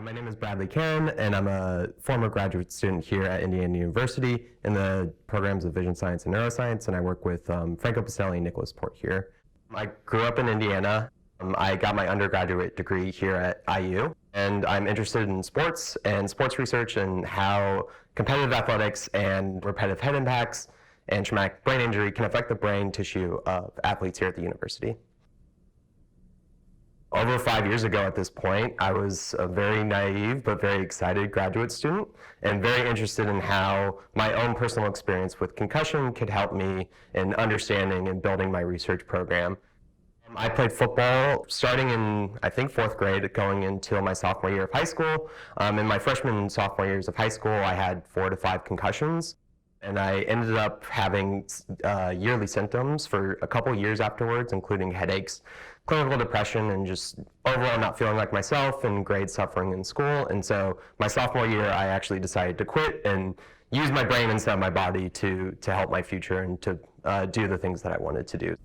My name is Bradley Caron, and I'm a former graduate student here at Indiana University in the programs of vision science and neuroscience, and I work with Franco Pastelli and Nicholas Port here. I grew up in Indiana. I got my undergraduate degree here at IU, and I'm interested in sports and sports research and how competitive athletics and repetitive head impacts and traumatic brain injury can affect the brain tissue of athletes here at the university. Over 5 years ago at this point, I was a very naive but very excited graduate student and very interested in how my own personal experience with concussion could help me in understanding and building my research program. I played football starting in, I think, 4th grade going until my sophomore year of high school. In my freshman and sophomore years of high school, I had 4 to 5 concussions. And I ended up having yearly symptoms for a couple years afterwards, including headaches, clinical depression, and just overall not feeling like myself and grade suffering in school. And so my sophomore year, I actually decided to quit and use my brain instead of my body to help my future and to do the things that I wanted to do.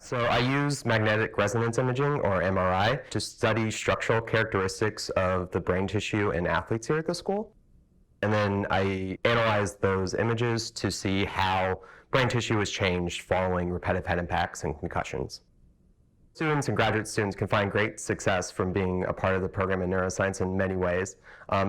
So I use magnetic resonance imaging, or MRI, to study structural characteristics of the brain tissue in athletes here at the school. And then I analyzed those images to see how brain tissue was changed following repetitive head impacts and concussions. Students and graduate students can find great success from being a part of the program in neuroscience in many ways.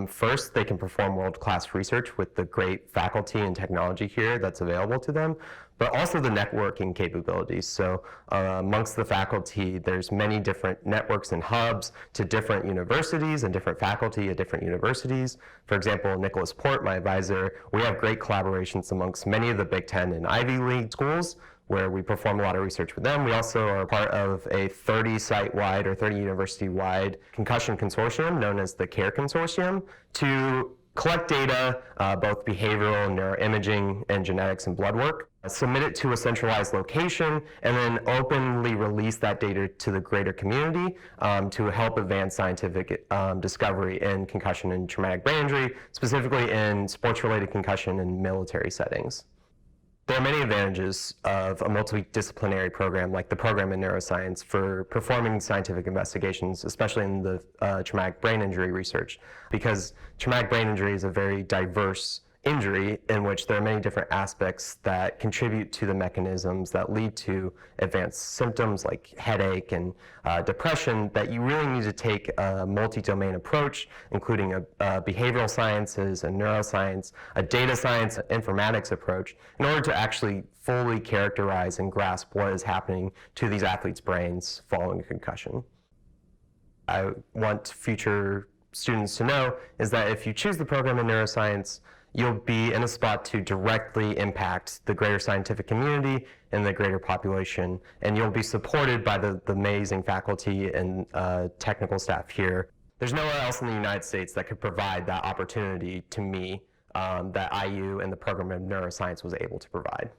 First, they can perform world-class research with the great faculty and technology here that's available to them, but also the networking capabilities. So amongst the faculty, there's many different networks and hubs to different universities and different faculty at different universities. For example, Nicholas Port, my advisor, we have great collaborations amongst many of the Big Ten and Ivy League schools, where we perform a lot of research with them. We also are part of a 30 site-wide or 30 university-wide concussion consortium known as the CARE Consortium to collect data, both behavioral, neuroimaging, and genetics and blood work, submit it to a centralized location, and then openly release that data to the greater community to help advance scientific discovery in concussion and traumatic brain injury, specifically in sports-related concussion and military settings. There are many advantages of a multidisciplinary program like the program in neuroscience for performing scientific investigations, especially in the traumatic brain injury research, because traumatic brain injury is a very diverse injury in which there are many different aspects that contribute to the mechanisms that lead to advanced symptoms like headache and depression, that you really need to take a multi-domain approach, including a behavioral sciences, a neuroscience, a data science, informatics approach, in order to actually fully characterize and grasp what is happening to these athletes' brains following a concussion. I want future students to know is that if you choose the program in neuroscience, you'll be in a spot to directly impact the greater scientific community and the greater population, and you'll be supported by the amazing faculty and technical staff here. There's nowhere else in the United States that could provide that opportunity to me that IU and the program of neuroscience was able to provide.